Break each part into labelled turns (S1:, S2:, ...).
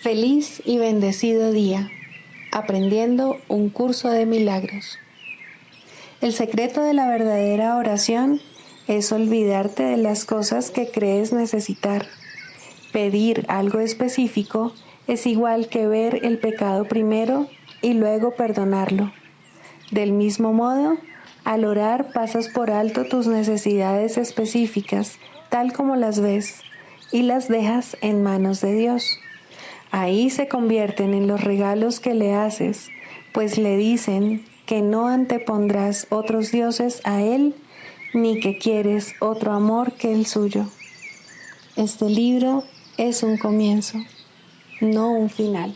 S1: Feliz y bendecido día, aprendiendo un curso de milagros. El secreto de la verdadera oración es olvidarte de las cosas que crees necesitar. Pedir algo específico es igual que ver el pecado primero y luego perdonarlo. Del mismo modo, al orar pasas por alto tus necesidades específicas, tal como las ves, y las dejas en manos de Dios. Ahí se convierten en los regalos que le haces, pues le dicen que no antepondrás otros dioses a Él, ni que quieres otro amor que el suyo. Este libro es un comienzo, no un final.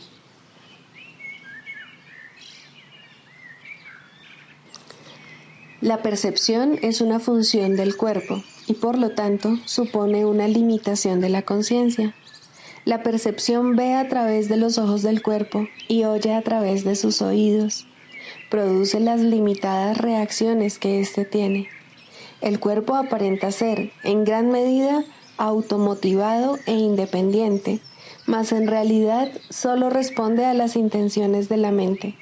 S1: La percepción es una función del cuerpo y por lo tanto supone una limitación de la conciencia. La percepción ve a través de los ojos del cuerpo y oye a través de sus oídos. Produce las limitadas reacciones que éste tiene. El cuerpo aparenta ser, en gran medida, automotivado e independiente, mas en realidad solo responde a las intenciones de la mente.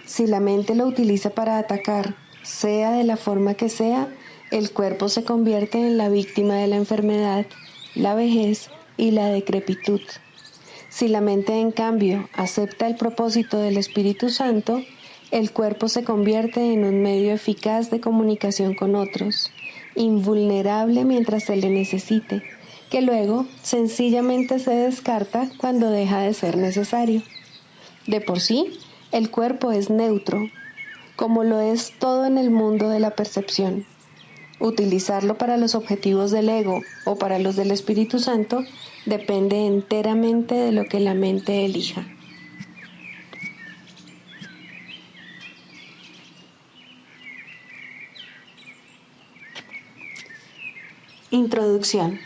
S1: Si la mente lo utiliza para atacar, sea de la forma que sea, el cuerpo se convierte en la víctima de la enfermedad, la vejez y la decrepitud. Si la mente, en cambio, acepta el propósito del Espíritu Santo, el cuerpo se convierte en un medio eficaz de comunicación con otros, invulnerable mientras se le necesite, que luego sencillamente se descarta cuando deja de ser necesario. De por sí, el cuerpo es neutro, como lo es todo en el mundo de la percepción. Utilizarlo para los objetivos del ego o para los del Espíritu Santo depende enteramente de lo que la mente elija. Introducción.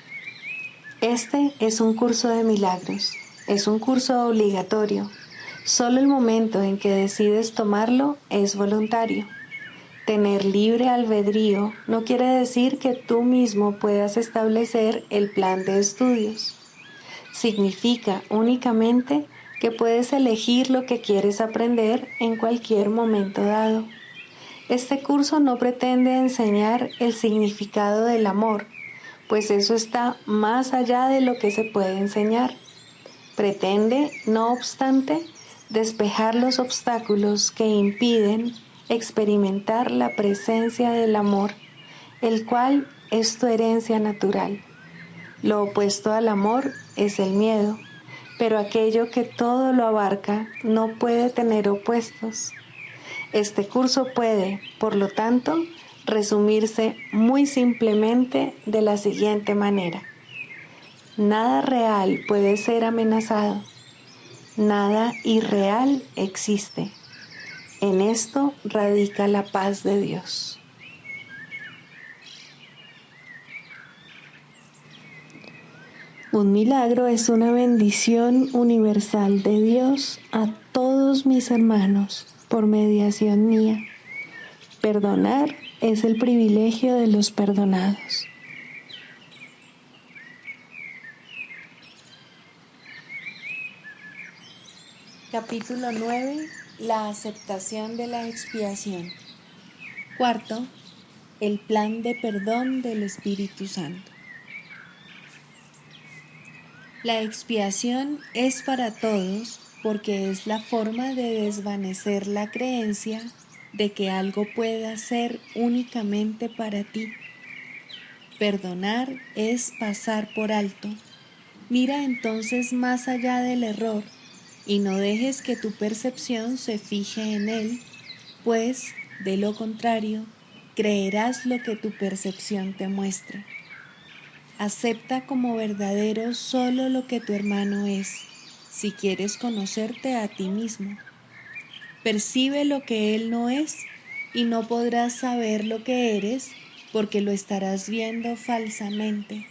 S1: Este es un curso de milagros. Es un curso obligatorio. Solo el momento en que decides tomarlo es voluntario. Tener libre albedrío no quiere decir que tú mismo puedas establecer el plan de estudios. Significa únicamente que puedes elegir lo que quieres aprender en cualquier momento dado. Este curso no pretende enseñar el significado del amor, pues eso está más allá de lo que se puede enseñar. Pretende, no obstante, despejar los obstáculos que impiden experimentar la presencia del amor, el cual es tu herencia natural. Lo opuesto al amor es el miedo, pero aquello que todo lo abarca no puede tener opuestos. Este curso puede, por lo tanto, resumirse muy simplemente de la siguiente manera. Nada real puede ser amenazado. Nada irreal existe. En esto radica la paz de Dios. Un milagro es una bendición universal de Dios a todos mis hermanos por mediación mía. Perdonar es el privilegio de los perdonados. Capítulo 9. La aceptación de la expiación. Cuarto, el plan de perdón del Espíritu Santo. La expiación es para todos porque es la forma de desvanecer la creencia de que algo pueda ser únicamente para ti. Perdonar es pasar por alto. Mira entonces más allá del error y no dejes que tu percepción se fije en él, pues, de lo contrario, creerás lo que tu percepción te muestra. Acepta como verdadero solo lo que tu hermano es, si quieres conocerte a ti mismo. Percibe lo que él no es y no podrás saber lo que eres porque lo estarás viendo falsamente.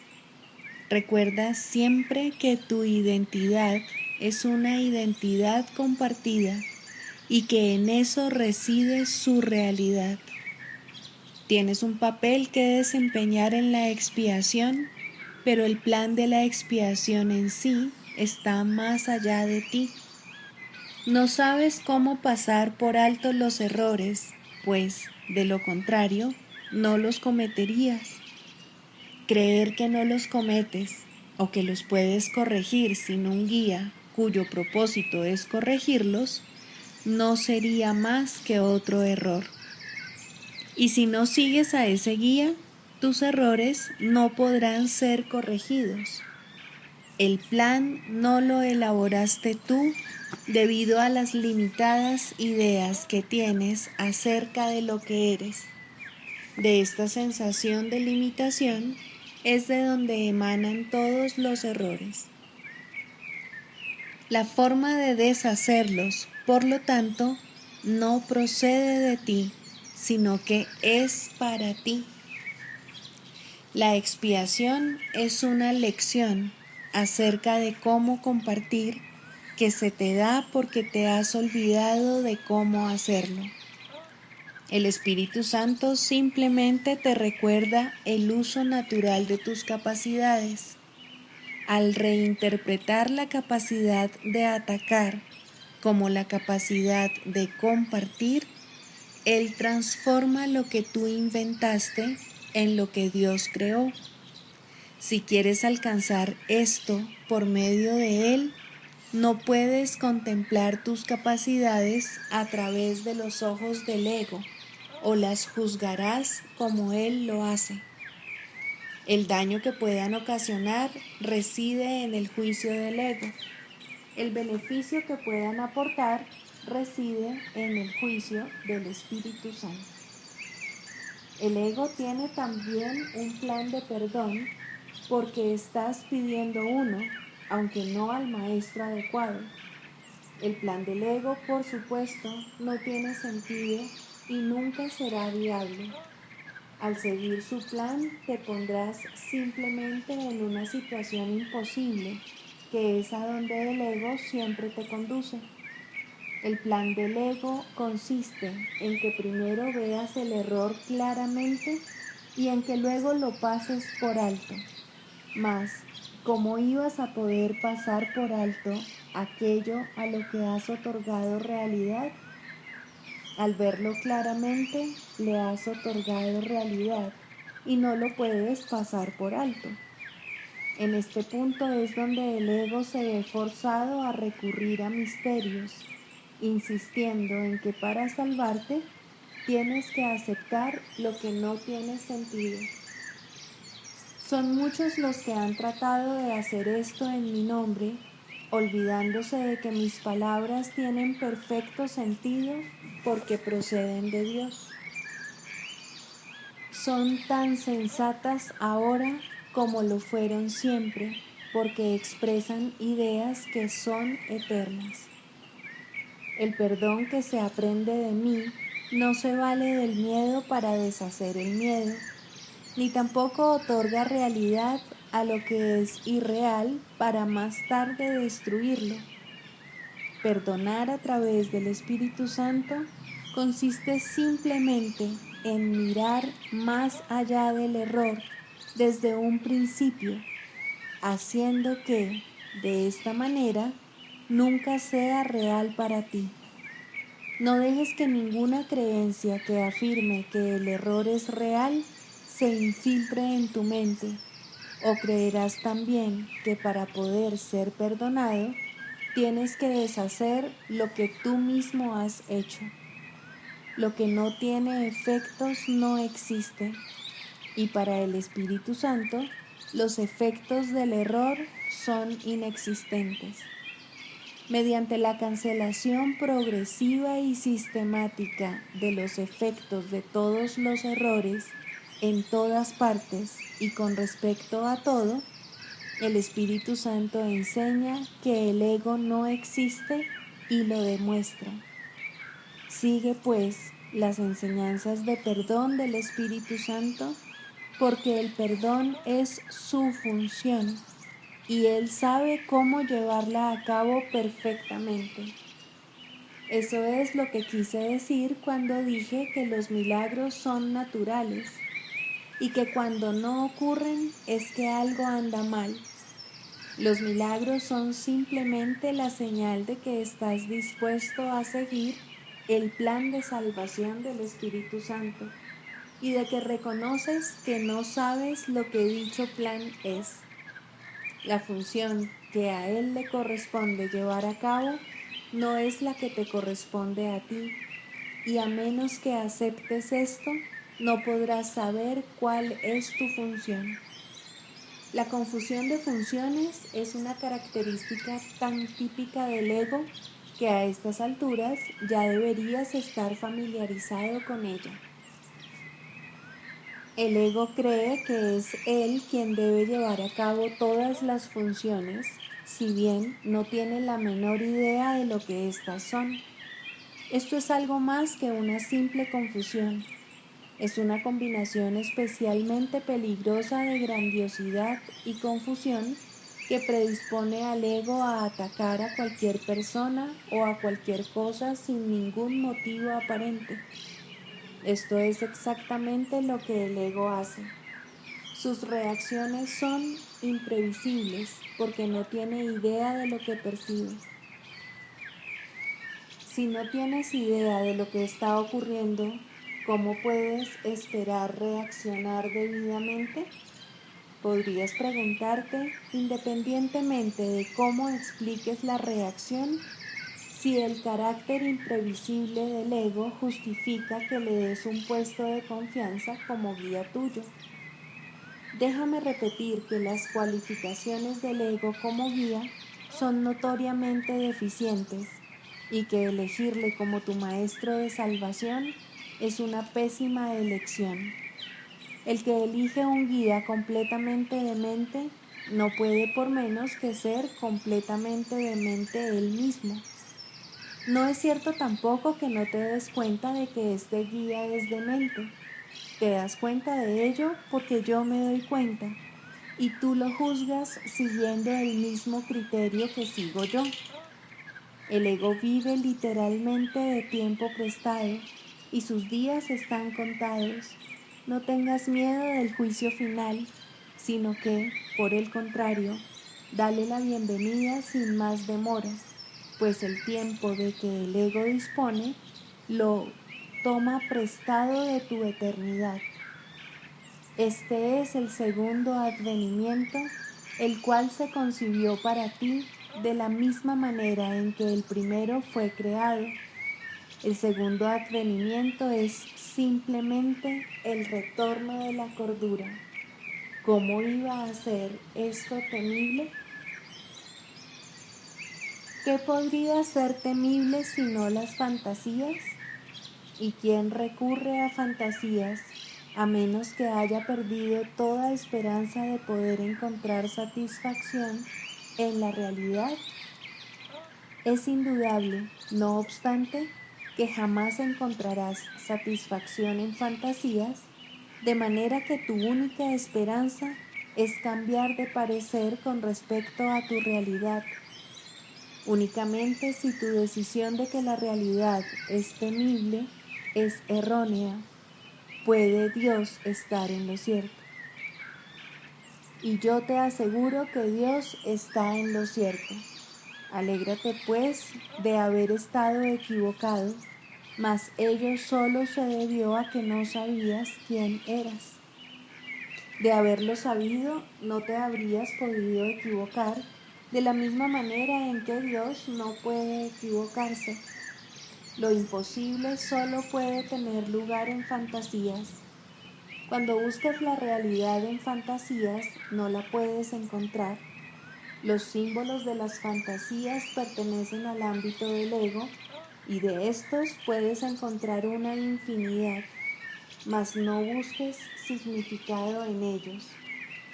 S1: Recuerda siempre que tu identidad es una identidad compartida y que en eso reside su realidad. Tienes un papel que desempeñar en la expiación, pero el plan de la expiación en sí está más allá de ti. No sabes cómo pasar por alto los errores, pues, de lo contrario, no los cometerías. Creer que no los cometes o que los puedes corregir sin un guía cuyo propósito es corregirlos, no sería más que otro error. Y si no sigues a ese guía, tus errores no podrán ser corregidos. El plan no lo elaboraste tú debido a las limitadas ideas que tienes acerca de lo que eres. De esta sensación de limitación es de donde emanan todos los errores. La forma de deshacerlos, por lo tanto, no procede de ti, sino que es para ti. La expiación es una lección acerca de cómo compartir que se te da porque te has olvidado de cómo hacerlo. El Espíritu Santo simplemente te recuerda el uso natural de tus capacidades. Al reinterpretar la capacidad de atacar como la capacidad de compartir, Él transforma lo que tú inventaste en lo que Dios creó. Si quieres alcanzar esto por medio de Él, no puedes contemplar tus capacidades a través de los ojos del ego, o las juzgarás como Él lo hace. El daño que puedan ocasionar reside en el juicio del ego. El beneficio que puedan aportar reside en el juicio del Espíritu Santo. El ego tiene también un plan de perdón porque estás pidiendo uno, aunque no al maestro adecuado. El plan del ego, por supuesto, no tiene sentido y nunca será viable. Al seguir su plan, te pondrás simplemente en una situación imposible, que es a donde el ego siempre te conduce. El plan del ego consiste en que primero veas el error claramente y en que luego lo pases por alto. Mas, ¿cómo ibas a poder pasar por alto aquello a lo que has otorgado realidad? Al verlo claramente, le has otorgado realidad y no lo puedes pasar por alto. En este punto es donde el ego se ve forzado a recurrir a misterios, insistiendo en que para salvarte tienes que aceptar lo que no tiene sentido. Son muchos los que han tratado de hacer esto en mi nombre, olvidándose de que mis palabras tienen perfecto sentido porque proceden de Dios. Son tan sensatas ahora como lo fueron siempre, porque expresan ideas que son eternas. El perdón que se aprende de mí no se vale del miedo para deshacer el miedo, ni tampoco otorga realidad a lo que es irreal para más tarde destruirlo. Perdonar a través del Espíritu Santo consiste simplemente en mirar más allá del error desde un principio, haciendo que, de esta manera, nunca sea real para ti. No dejes que ninguna creencia que afirme que el error es real se infiltre en tu mente, o creerás también que para poder ser perdonado tienes que deshacer lo que tú mismo has hecho. Lo que no tiene efectos no existe, y para el Espíritu Santo los efectos del error son inexistentes. Mediante la cancelación progresiva y sistemática de los efectos de todos los errores en todas partes y con respecto a todo, el Espíritu Santo enseña que el ego no existe y lo demuestra. Sigue pues las enseñanzas de perdón del Espíritu Santo, porque el perdón es su función y Él sabe cómo llevarla a cabo perfectamente. Eso es lo que quise decir cuando dije que los milagros son naturales y que cuando no ocurren es que algo anda mal. Los milagros son simplemente la señal de que estás dispuesto a seguir el plan de salvación del Espíritu Santo y de que reconoces que no sabes lo que dicho plan es. La función que a Él le corresponde llevar a cabo no es la que te corresponde a ti, y a menos que aceptes esto, no podrás saber cuál es tu función. La confusión de funciones es una característica tan típica del ego que a estas alturas ya deberías estar familiarizado con ella. El ego cree que es él quien debe llevar a cabo todas las funciones, si bien no tiene la menor idea de lo que éstas son. Esto es algo más que una simple confusión. Es una combinación especialmente peligrosa de grandiosidad y confusión que predispone al ego a atacar a cualquier persona o a cualquier cosa sin ningún motivo aparente. Esto es exactamente lo que el ego hace. Sus reacciones son imprevisibles porque no tiene idea de lo que percibe. Si no tienes idea de lo que está ocurriendo, ¿cómo puedes esperar reaccionar debidamente? Podrías preguntarte, independientemente de cómo expliques la reacción, si el carácter imprevisible del ego justifica que le des un puesto de confianza como guía tuyo. Déjame repetir que las cualificaciones del ego como guía son notoriamente deficientes y que elegirle como tu maestro de salvación es una pésima elección. El que elige un guía completamente demente no puede por menos que ser completamente demente él mismo. No es cierto tampoco que no te des cuenta de que este guía es demente. Te das cuenta de ello porque yo me doy cuenta y tú lo juzgas siguiendo el mismo criterio que sigo yo. El ego vive literalmente de tiempo prestado y sus días están contados. No tengas miedo del juicio final, sino que, por el contrario, dale la bienvenida sin más demora, pues el tiempo de que el ego dispone lo toma prestado de tu eternidad. Este es el segundo advenimiento, el cual se concibió para ti de la misma manera en que el primero fue creado. El segundo advenimiento es simplemente el retorno de la cordura. ¿Cómo iba a ser esto temible? ¿Qué podría ser temible si no las fantasías? ¿Y quién recurre a fantasías a menos que haya perdido toda esperanza de poder encontrar satisfacción en la realidad? Es indudable, no obstante, que jamás encontrarás satisfacción en fantasías, de manera que tu única esperanza es cambiar de parecer con respecto a tu realidad. Únicamente si tu decisión de que la realidad es temible es errónea, puede Dios estar en lo cierto. Y yo te aseguro que Dios está en lo cierto. Alégrate pues de haber estado equivocado, mas ello solo se debió a que no sabías quién eras. De haberlo sabido, no te habrías podido equivocar, de la misma manera en que Dios no puede equivocarse. Lo imposible solo puede tener lugar en fantasías. Cuando buscas la realidad en fantasías, no la puedes encontrar. Los símbolos de las fantasías pertenecen al ámbito del ego y de estos puedes encontrar una infinidad, mas no busques significado en ellos.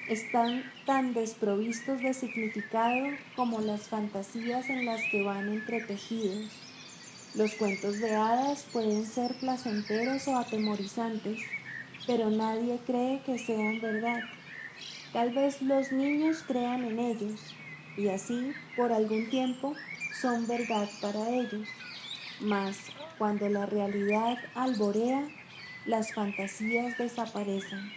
S1: Están tan desprovistos de significado como las fantasías en las que van entretejidos. Los cuentos de hadas pueden ser placenteros o atemorizantes, pero nadie cree que sean verdad. Tal vez los niños crean en ellos, y así, por algún tiempo, son verdad para ellos. Mas, cuando la realidad alborea, las fantasías desaparecen.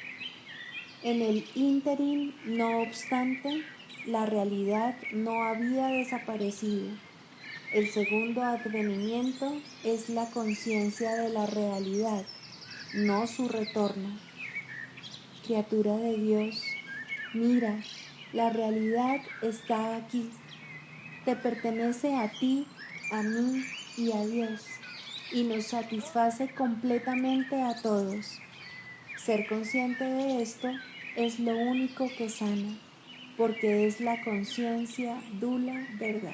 S1: En el ínterin, no obstante, la realidad no había desaparecido. El segundo advenimiento es la conciencia de la realidad, no su retorno. Criatura de Dios, mira, la realidad está aquí. Te pertenece a ti, a mí y a Dios, y nos satisface completamente a todos. Ser consciente de esto es lo único que sana, porque es la conciencia dula verdad.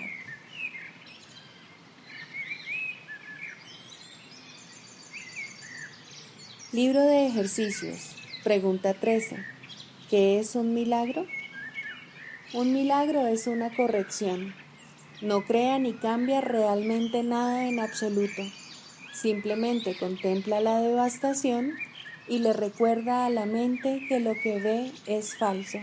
S2: Libro de ejercicios. Pregunta 13. ¿Qué es un milagro? Un milagro es una corrección. No crea ni cambia realmente nada en absoluto. Simplemente contempla la devastación y le recuerda a la mente que lo que ve es falso.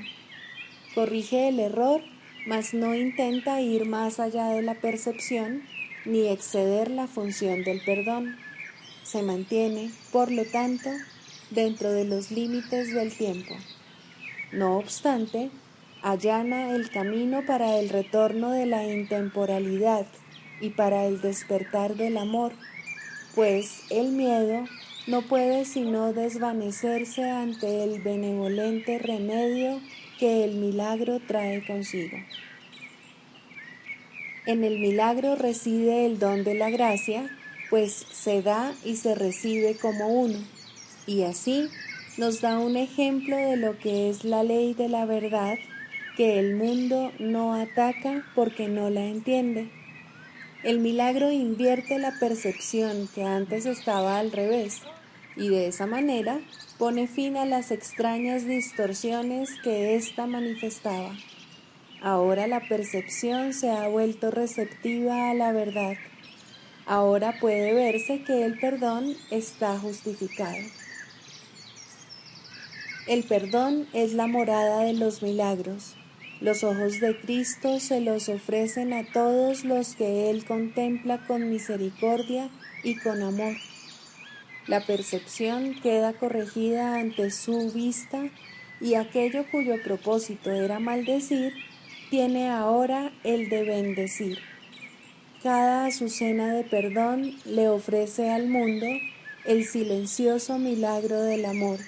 S2: Corrige el error, mas no intenta ir más allá de la percepción ni exceder la función del perdón. Se mantiene, por lo tanto, dentro de los límites del tiempo. No obstante, allana el camino para el retorno de la intemporalidad y para el despertar del amor, pues el miedo no puede sino desvanecerse ante el benevolente remedio que el milagro trae consigo. En el milagro reside el don de la gracia, pues se da y se recibe como uno, y así nos da un ejemplo de lo que es la ley de la verdad, que el mundo no ataca porque no la entiende. El milagro invierte la percepción que antes estaba al revés, y de esa manera pone fin a las extrañas distorsiones que ésta manifestaba. Ahora la percepción se ha vuelto receptiva a la verdad. Ahora puede verse que el perdón está justificado. El perdón es la morada de los milagros. Los ojos de Cristo se los ofrecen a todos los que Él contempla con misericordia y con amor. La percepción queda corregida ante su vista y aquello cuyo propósito era maldecir, tiene ahora el de bendecir. Cada azucena de perdón le ofrece al mundo el silencioso milagro del amor,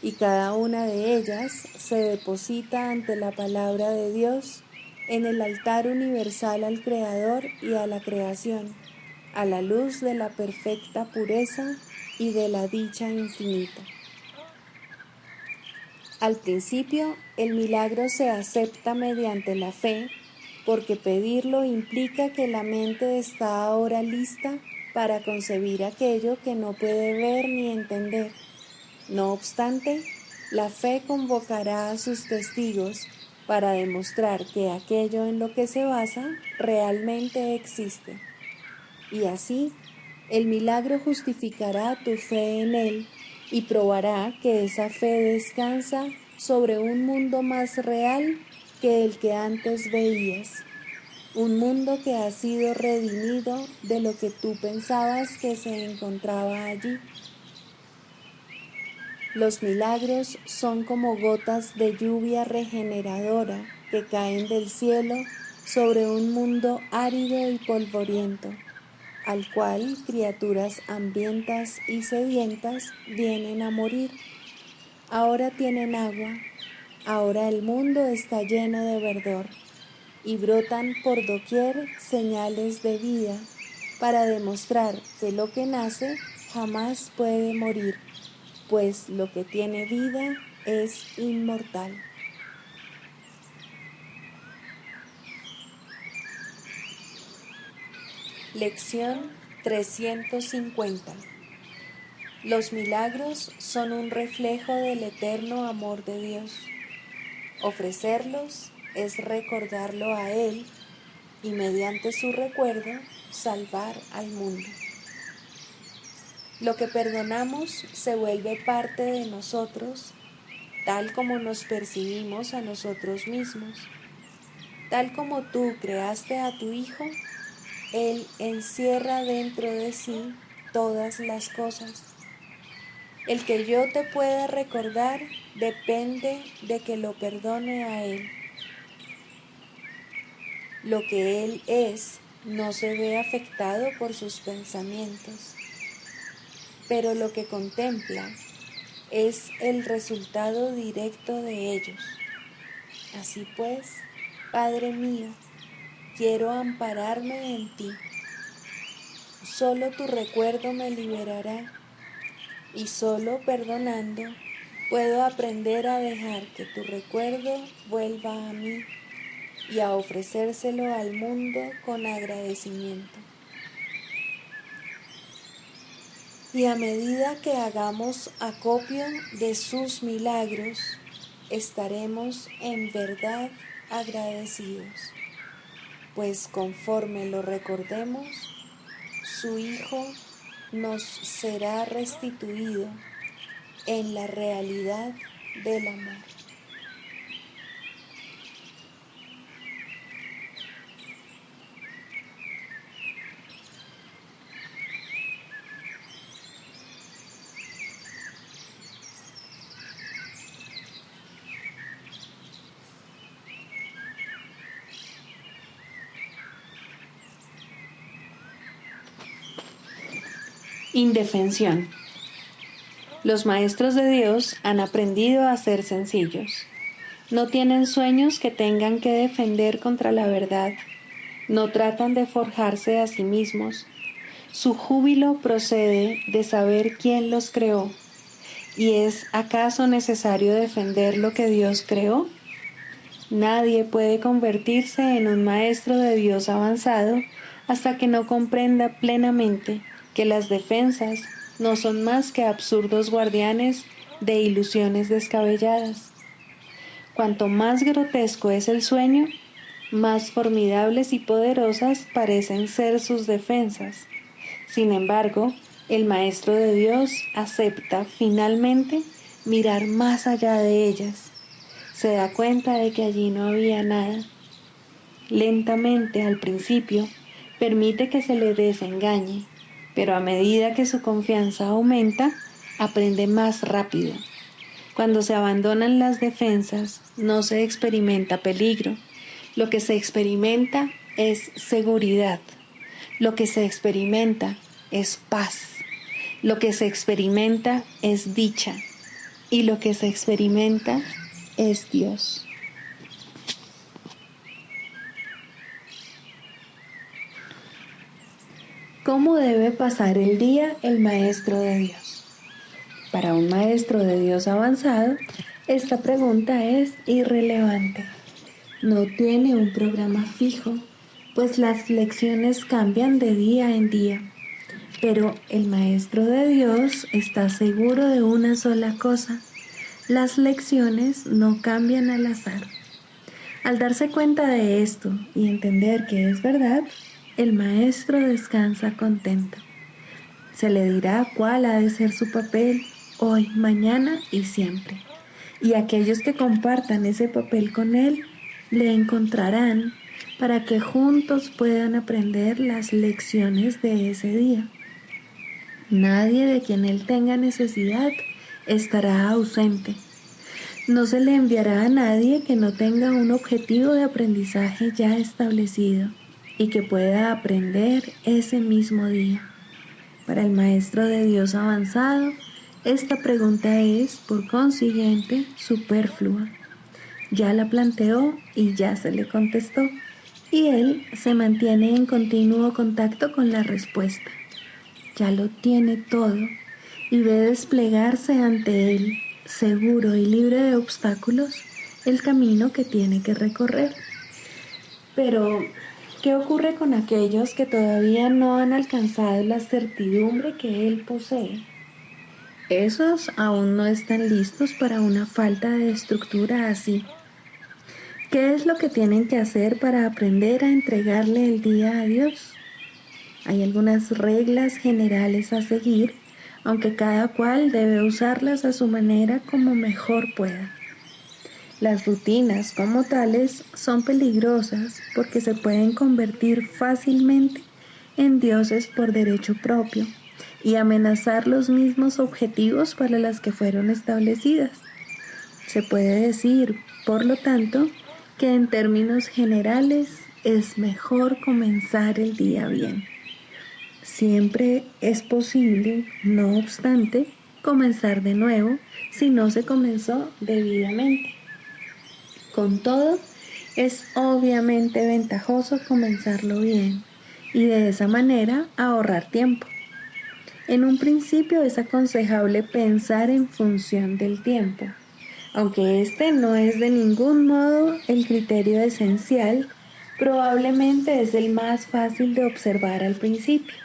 S2: y cada una de ellas se deposita ante la palabra de Dios en el altar universal al Creador y a la creación, a la luz de la perfecta pureza y de la dicha infinita. Al principio, el milagro se acepta mediante la fe, porque pedirlo implica que la mente está ahora lista para concebir aquello que no puede ver ni entender. No obstante, la fe convocará a sus testigos para demostrar que aquello en lo que se basa realmente existe. Y así, el milagro justificará tu fe en él y probará que esa fe descansa sobre un mundo más real que el que antes veías, un mundo que ha sido redimido de lo que tú pensabas que se encontraba allí. Los milagros son como gotas de lluvia regeneradora que caen del cielo sobre un mundo árido y polvoriento, al cual criaturas hambrientas y sedientas vienen a morir. Ahora tienen agua, ahora el mundo está lleno de verdor, y brotan por doquier señales de vida para demostrar que lo que nace jamás puede morir, pues lo que tiene vida es inmortal. Lección 350. Los milagros son un reflejo del eterno amor de Dios. Ofrecerlos es recordarlo a Él y mediante su recuerdo salvar al mundo. Lo que perdonamos se vuelve parte de nosotros, tal como nos percibimos a nosotros mismos. Tal como tú creaste a tu Hijo, Él encierra dentro de sí todas las cosas. El que yo te pueda recordar depende de que lo perdone a Él. Lo que él es no se ve afectado por sus pensamientos, pero lo que contempla es el resultado directo de ellos. Así pues, Padre mío, quiero ampararme en ti. Solo tu recuerdo me liberará y solo perdonando puedo aprender a dejar que tu recuerdo vuelva a mí y a ofrecérselo al mundo con agradecimiento. Y a medida que hagamos acopio de sus milagros, estaremos en verdad agradecidos, pues conforme lo recordemos, su Hijo nos será restituido en la realidad del amor.
S1: Indefensión. Los maestros de Dios han aprendido a ser sencillos. No tienen sueños que tengan que defender contra la verdad. No tratan de forjarse a sí mismos. Su júbilo procede de saber quién los creó. ¿Y es acaso necesario defender lo que Dios creó? Nadie puede convertirse en un maestro de Dios avanzado hasta que no comprenda plenamente que las defensas no son más que absurdos guardianes de ilusiones descabelladas. Cuanto más grotesco es el sueño, más formidables y poderosas parecen ser sus defensas. Sin embargo, el Maestro de Dios acepta finalmente mirar más allá de ellas. Se da cuenta de que allí no había nada. Lentamente, al principio, permite que se le desengañe, pero a medida que su confianza aumenta, aprende más rápido. Cuando se abandonan las defensas, no se experimenta peligro. Lo que se experimenta es seguridad. Lo que se experimenta es paz. Lo que se experimenta es dicha. Y lo que se experimenta es Dios. ¿Cómo debe pasar el día el maestro de Dios? Para un maestro de Dios avanzado, esta pregunta es irrelevante. No tiene un programa fijo, pues las lecciones cambian de día en día. Pero el maestro de Dios está seguro de una sola cosa: las lecciones no cambian al azar. Al darse cuenta de esto y entender que es verdad, el maestro descansa contento. Se le dirá cuál ha de ser su papel hoy, mañana y siempre. Y aquellos que compartan ese papel con él le encontrarán para que juntos puedan aprender las lecciones de ese día. Nadie de quien él tenga necesidad estará ausente. No se le enviará a nadie que no tenga un objetivo de aprendizaje ya establecido y que pueda aprender ese mismo día. Para el maestro de Dios avanzado, esta pregunta es, por consiguiente, superflua. Ya la planteó y ya se le contestó, y él se mantiene en continuo contacto con la respuesta. Ya lo tiene todo y ve desplegarse ante él, seguro y libre de obstáculos, el camino que tiene que recorrer. Pero, ¿qué ocurre con aquellos que todavía no han alcanzado la certidumbre que él posee? Esos aún no están listos para una falta de estructura así. ¿Qué es lo que tienen que hacer para aprender a entregarle el día a Dios? Hay algunas reglas generales a seguir, aunque cada cual debe usarlas a su manera como mejor pueda. Las rutinas como tales son peligrosas porque se pueden convertir fácilmente en dioses por derecho propio y amenazar los mismos objetivos para los que fueron establecidas. Se puede decir, por lo tanto, que en términos generales es mejor comenzar el día bien. Siempre es posible, no obstante, comenzar de nuevo si no se comenzó debidamente. Con todo, es obviamente ventajoso comenzarlo bien y de esa manera ahorrar tiempo. En un principio es aconsejable pensar en función del tiempo, aunque este no es de ningún modo el criterio esencial, probablemente es el más fácil de observar al principio.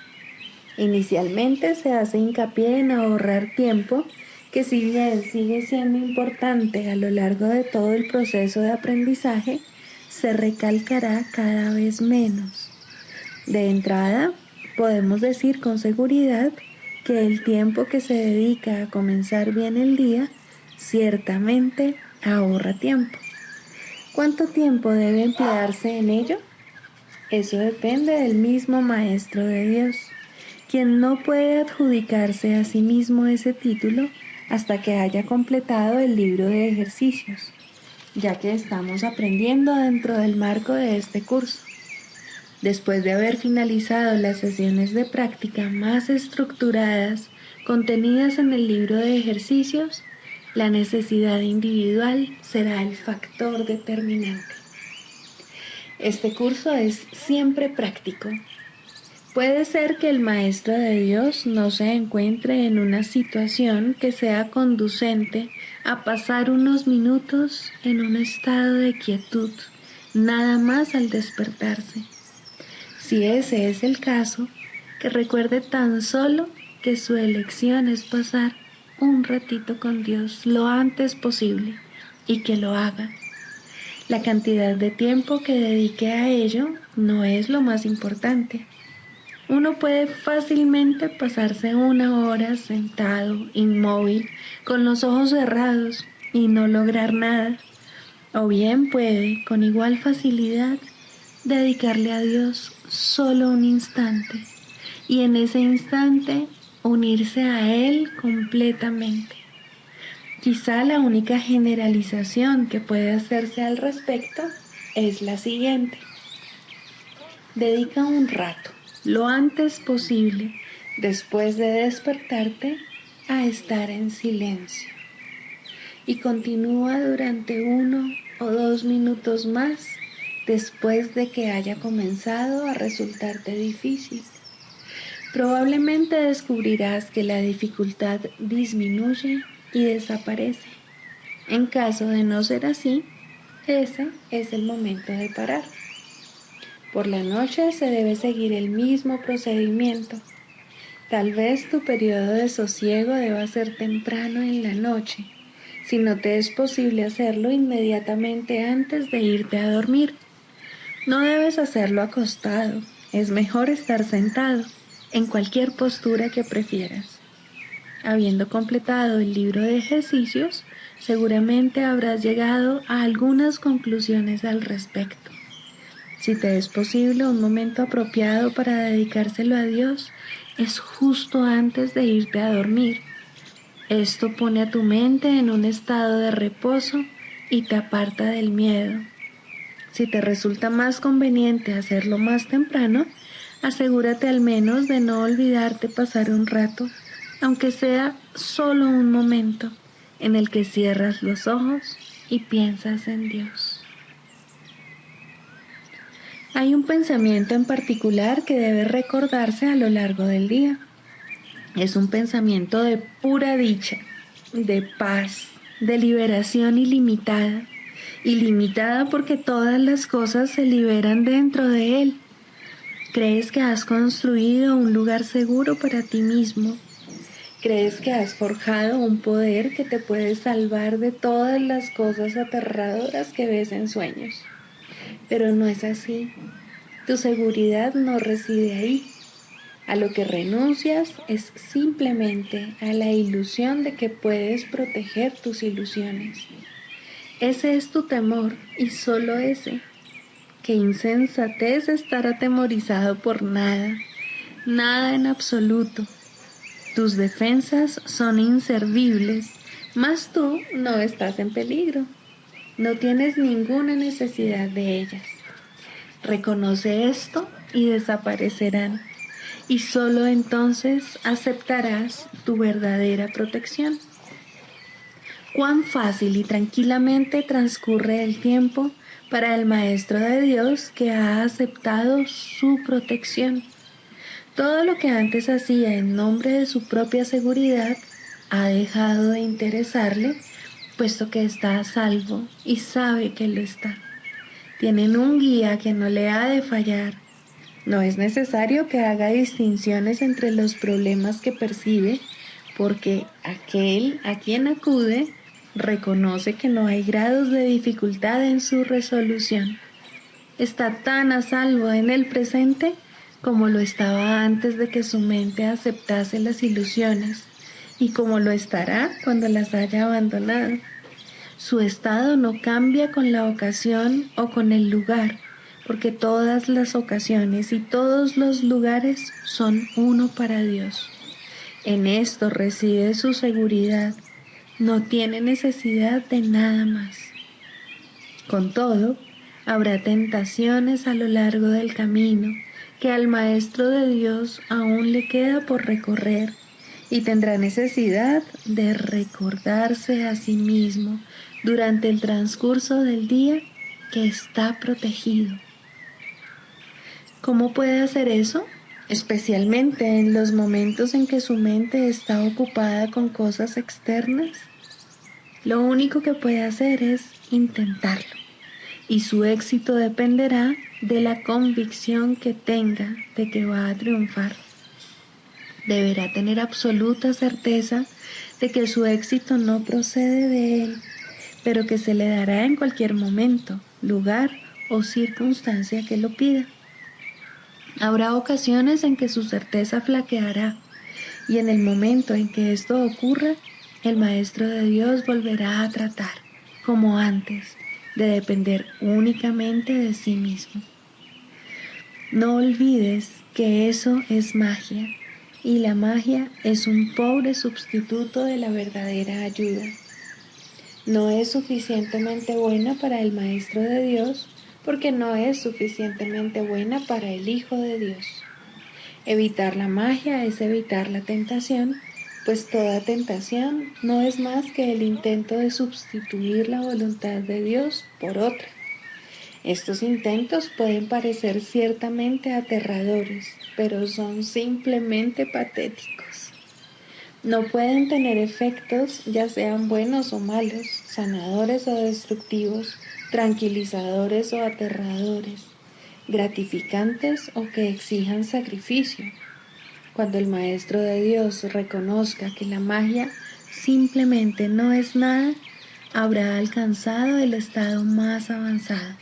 S1: Inicialmente se hace hincapié en ahorrar tiempo, que si bien sigue siendo importante a lo largo de todo el proceso de aprendizaje, se recalcará cada vez menos. De entrada, podemos decir con seguridad que el tiempo que se dedica a comenzar bien el día ciertamente ahorra tiempo. ¿Cuánto tiempo debe emplearse en ello? Eso depende del mismo Maestro de Dios, quien no puede adjudicarse a sí mismo ese título hasta que haya completado el libro de ejercicios, ya que estamos aprendiendo dentro del marco de este curso. Después de haber finalizado las sesiones de práctica más estructuradas contenidas en el libro de ejercicios, la necesidad individual será el factor determinante. Este curso es siempre práctico. Puede ser que el Maestro de Dios no se encuentre en una situación que sea conducente a pasar unos minutos en un estado de quietud, nada más al despertarse. Si ese es el caso, que recuerde tan solo que su elección es pasar un ratito con Dios lo antes posible y que lo haga. La cantidad de tiempo que dedique a ello no es lo más importante. Uno puede fácilmente pasarse 1 hora sentado, inmóvil, con los ojos cerrados y no lograr nada. O bien puede, con igual facilidad, dedicarle a Dios solo un instante y en ese instante unirse a Él completamente. Quizá la única generalización que puede hacerse al respecto es la siguiente. Dedica un rato, lo antes posible, después de despertarte, a estar en silencio. Y continúa durante 1 o 2 minutos más después de que haya comenzado a resultarte difícil. Probablemente descubrirás que la dificultad disminuye y desaparece. En caso de no ser así, ese es el momento de parar. Por la noche se debe seguir el mismo procedimiento. Tal vez tu periodo de sosiego deba ser temprano en la noche, si no te es posible hacerlo inmediatamente antes de irte a dormir. No debes hacerlo acostado, es mejor estar sentado, en cualquier postura que prefieras. Habiendo completado el libro de ejercicios, seguramente habrás llegado a algunas conclusiones al respecto. Si te es posible un momento apropiado para dedicárselo a Dios, es justo antes de irte a dormir. Esto pone a tu mente en un estado de reposo y te aparta del miedo. Si te resulta más conveniente hacerlo más temprano, asegúrate al menos de no olvidarte pasar un rato, aunque sea solo un momento, en el que cierras los ojos y piensas en Dios. Hay un pensamiento en particular que debe recordarse a lo largo del día. Es un pensamiento de pura dicha, de paz, de liberación ilimitada. Ilimitada porque todas las cosas se liberan dentro de él. Crees que has construido un lugar seguro para ti mismo. Crees que has forjado un poder que te puede salvar de todas las cosas aterradoras que ves en sueños. Pero no es así. Tu seguridad no reside ahí. A lo que renuncias es simplemente a la ilusión de que puedes proteger tus ilusiones. Ese es tu temor y solo ese. Qué insensatez estar atemorizado por nada, nada en absoluto. Tus defensas son inservibles, mas tú no estás en peligro. No tienes ninguna necesidad de ellas. Reconoce esto y desaparecerán, y solo entonces aceptarás tu verdadera protección. Cuán fácil y tranquilamente transcurre el tiempo para el Maestro de Dios que ha aceptado su protección. Todo lo que antes hacía en nombre de su propia seguridad ha dejado de interesarle, puesto que está a salvo y sabe que lo está. Tienen un guía que no le ha de fallar. No es necesario que haga distinciones entre los problemas que percibe, porque aquel a quien acude reconoce que no hay grados de dificultad en su resolución. Está tan a salvo en el presente como lo estaba antes de que su mente aceptase las ilusiones, y como lo estará cuando las haya abandonado. Su estado no cambia con la ocasión o con el lugar, porque todas las ocasiones y todos los lugares son uno para Dios. En esto reside su seguridad. No tiene necesidad de nada más. Con todo, habrá tentaciones a lo largo del camino que al Maestro de Dios aún le queda por recorrer, y tendrá necesidad de recordarse a sí mismo durante el transcurso del día que está protegido. ¿Cómo puede hacer eso? Especialmente en los momentos en que su mente está ocupada con cosas externas. Lo único que puede hacer es intentarlo, y su éxito dependerá de la convicción que tenga de que va a triunfar. Deberá tener absoluta certeza de que su éxito no procede de él, pero que se le dará en cualquier momento, lugar o circunstancia que lo pida. Habrá ocasiones en que su certeza flaqueará, y en el momento en que esto ocurra, el Maestro de Dios volverá a tratar, como antes, de depender únicamente de sí mismo. No olvides que eso es magia, y la magia es un pobre sustituto de la verdadera ayuda. No es suficientemente buena para el Maestro de Dios, porque no es suficientemente buena para el Hijo de Dios. Evitar la magia es evitar la tentación, pues toda tentación no es más que el intento de sustituir la voluntad de Dios por otra. Estos intentos pueden parecer ciertamente aterradores, pero son simplemente patéticos. No pueden tener efectos, ya sean buenos o malos, sanadores o destructivos, tranquilizadores o aterradores, gratificantes o que exijan sacrificio. Cuando el Maestro de Dios reconozca que la magia simplemente no es nada, habrá alcanzado el estado más avanzado.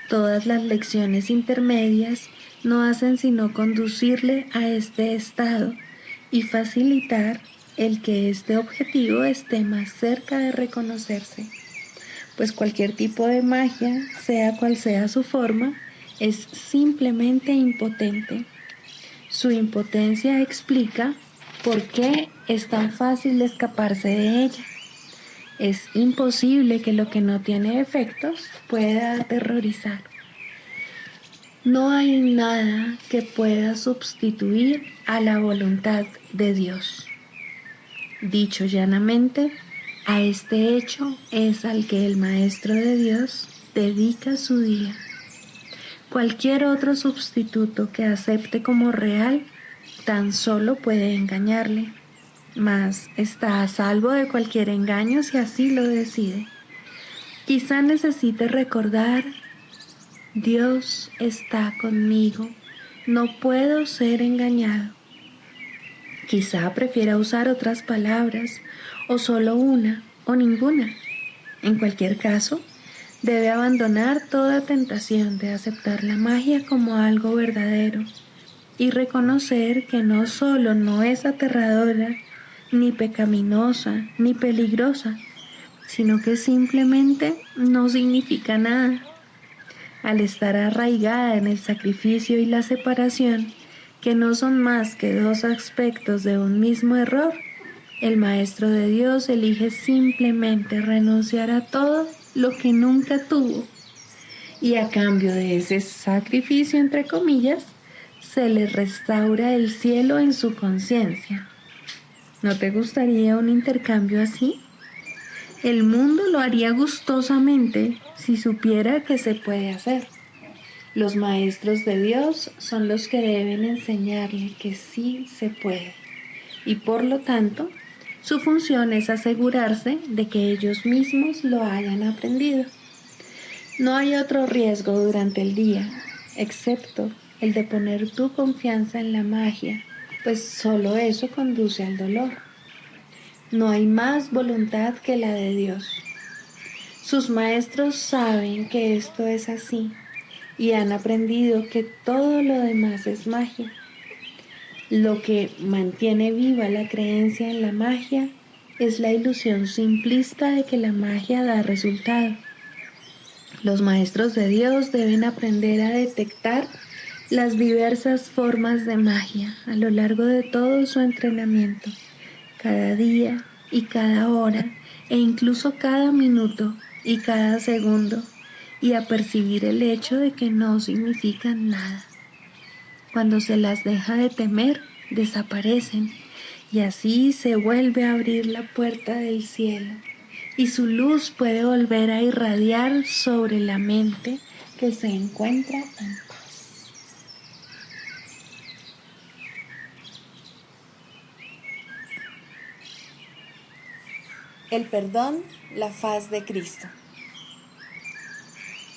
S1: Todas las lecciones intermedias no hacen sino conducirle a este estado y facilitar el que este objetivo esté más cerca de reconocerse, pues cualquier tipo de magia, sea cual sea su forma, es simplemente impotente. Su impotencia explica por qué es tan fácil escaparse de ella. Es imposible que lo que no tiene efectos pueda aterrorizar. No hay nada que pueda sustituir a la voluntad de Dios. Dicho llanamente, a este hecho es al que el Maestro de Dios dedica su día. Cualquier otro sustituto que acepte como real tan solo puede engañarle, mas está a salvo de cualquier engaño si así lo decide. Quizá necesite recordar: Dios está conmigo, no puedo ser engañado. Quizá prefiera usar otras palabras, o solo una, o ninguna. En cualquier caso, debe abandonar toda tentación de aceptar la magia como algo verdadero y reconocer que no solo no es aterradora, ni pecaminosa, ni peligrosa, sino que simplemente no significa nada. Al estar arraigada en el sacrificio y la separación, que no son más que dos aspectos de un mismo error, el Maestro de Dios elige simplemente renunciar a todo lo que nunca tuvo y a cambio de ese sacrificio, entre comillas, se le restaura el cielo en su conciencia. ¿No te gustaría un intercambio así? El mundo lo haría gustosamente si supiera que se puede hacer. Los maestros de Dios son los que deben enseñarle que sí se puede, y por lo tanto, su función es asegurarse de que ellos mismos lo hayan aprendido. No hay otro riesgo durante el día, excepto el de poner tu confianza en la magia, pues solo eso conduce al dolor. No hay más voluntad que la de Dios. Sus maestros saben que esto es así y han aprendido que todo lo demás es magia. Lo que mantiene viva la creencia en la magia es la ilusión simplista de que la magia da resultado. Los maestros de Dios deben aprender a detectar las diversas formas de magia a lo largo de todo su entrenamiento, cada día y cada hora, e incluso cada minuto y cada segundo, y a percibir el hecho de que no significan nada. Cuando se las deja de temer, desaparecen, y así se vuelve a abrir la puerta del cielo, y su luz puede volver a irradiar sobre la mente que se encuentra en paz.
S2: El perdón, la faz de Cristo.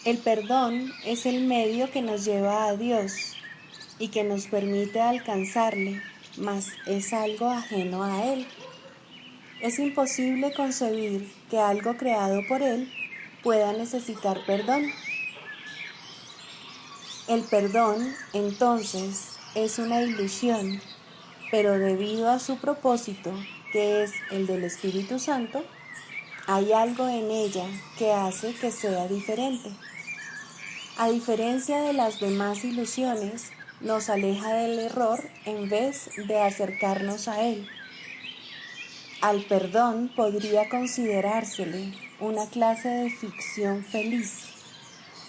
S2: El perdón es el medio que nos lleva a Dios y que nos permite alcanzarle, mas es algo ajeno a Él. Es imposible concebir que algo creado por Él pueda necesitar perdón. El perdón, entonces, es una ilusión, pero debido a su propósito, que es el del Espíritu Santo, hay algo en ella que hace que sea diferente. A diferencia de las demás ilusiones, nos aleja del error en vez de acercarnos a él. Al perdón podría considerársele una clase de ficción feliz,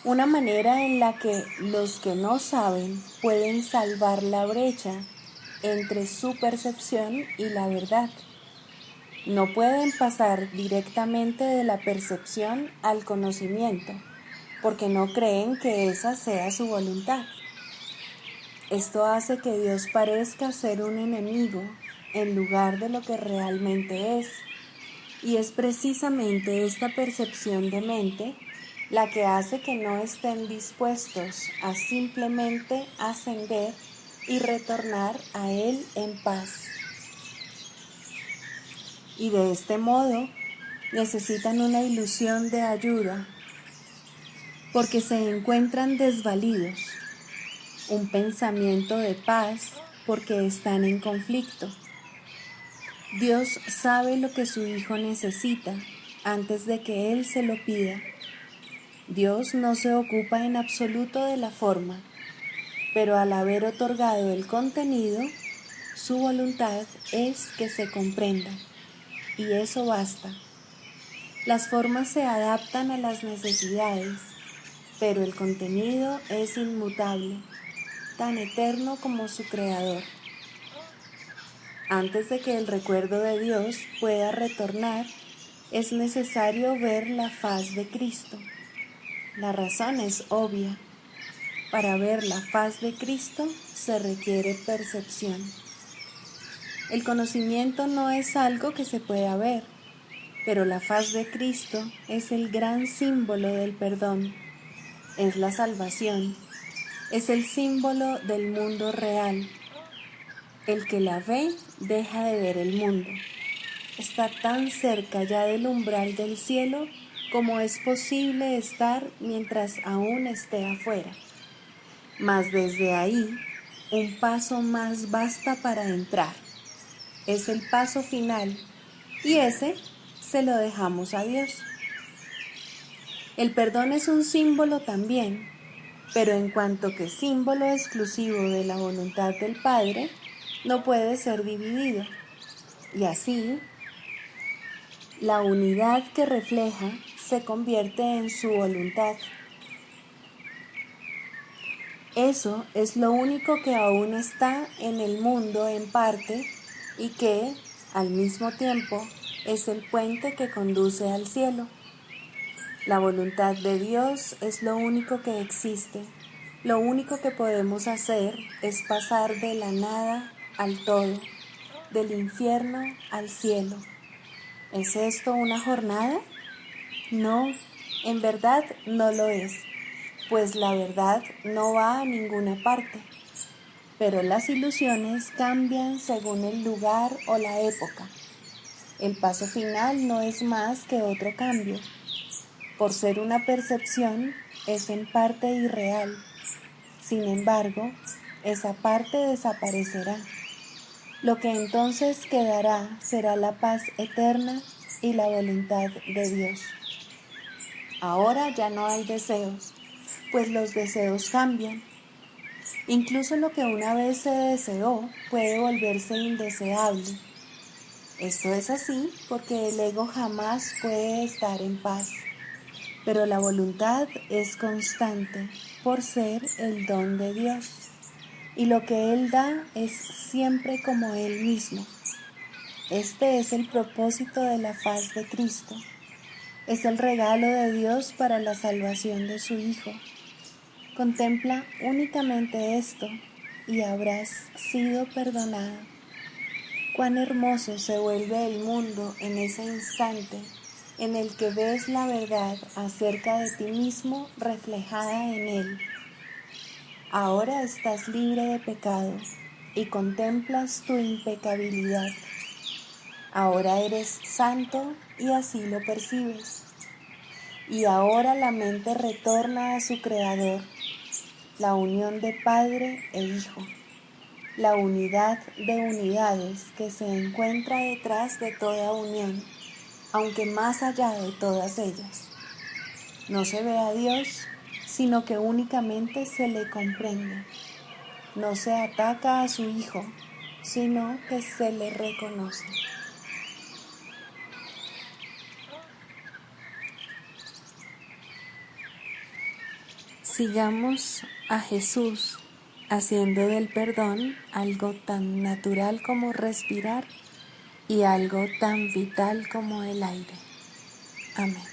S2: una manera en la que los que no saben pueden salvar la brecha entre su percepción y la verdad. No pueden pasar directamente de la percepción al conocimiento, porque no creen que esa sea su voluntad. Esto hace que Dios parezca ser un enemigo en lugar de lo que realmente es, y es precisamente esta percepción de mente la que hace que no estén dispuestos a simplemente ascender y retornar a Él en paz. Y de este modo necesitan una ilusión de ayuda porque se encuentran desvalidos, un pensamiento de paz porque están en conflicto. Dios sabe lo que su Hijo necesita antes de que Él se lo pida. Dios no se ocupa en absoluto de la forma, pero al haber otorgado el contenido, su voluntad es que se comprenda, y eso basta. Las formas se adaptan a las necesidades, pero el contenido es inmutable, tan eterno como su creador. Antes de que el recuerdo de Dios pueda retornar, es necesario ver la faz de Cristo. La razón es obvia. Para ver la faz de Cristo se requiere percepción. El conocimiento no es algo que se pueda ver, pero la faz de Cristo es el gran símbolo del perdón, es la salvación, es el símbolo del mundo real. El que la ve deja de ver el mundo. Está tan cerca ya del umbral del cielo como es posible estar mientras aún esté afuera. Mas desde ahí, un paso más basta para entrar. Es el paso final y ese se lo dejamos a Dios. El perdón es un símbolo también, pero en cuanto que símbolo exclusivo de la voluntad del Padre, no puede ser dividido. Y así, la unidad que refleja se convierte en su voluntad. Eso es lo único que aún está en el mundo en parte y que, al mismo tiempo, es el puente que conduce al cielo. La voluntad de Dios es lo único que existe. Lo único que podemos hacer es pasar de la nada al todo, del infierno al cielo. ¿Es esto una jornada? No, en verdad no lo es, pues la verdad no va a ninguna parte. Pero las ilusiones cambian según el lugar o la época. El paso final no es más que otro cambio. Por ser una percepción, es en parte irreal. Sin embargo, esa parte desaparecerá. Lo que entonces quedará será la paz eterna y la voluntad de Dios. Ahora ya no hay deseos, pues los deseos cambian. Incluso lo que una vez se deseó puede volverse indeseable. Esto es así porque el ego jamás puede estar en paz, pero la voluntad es constante por ser el don de Dios, y lo que Él da es siempre como Él mismo. Este es el propósito de la faz de Cristo. Es el regalo de Dios para la salvación de su Hijo. Contempla únicamente esto y habrás sido perdonado. Cuán hermoso se vuelve el mundo en ese instante en el que ves la verdad acerca de ti mismo reflejada en Él. Ahora estás libre de pecado y contemplas tu impecabilidad. Ahora eres santo y así lo percibes. Y ahora la mente retorna a su Creador, la unión de Padre e Hijo, la unidad de unidades que se encuentra detrás de toda unión, aunque más allá de todas ellas. No se ve a Dios, sino que únicamente se le comprende. No se ataca a su Hijo, sino que se le reconoce. Sigamos a Jesús haciendo del perdón algo tan natural como respirar y algo tan vital como el aire. Amén.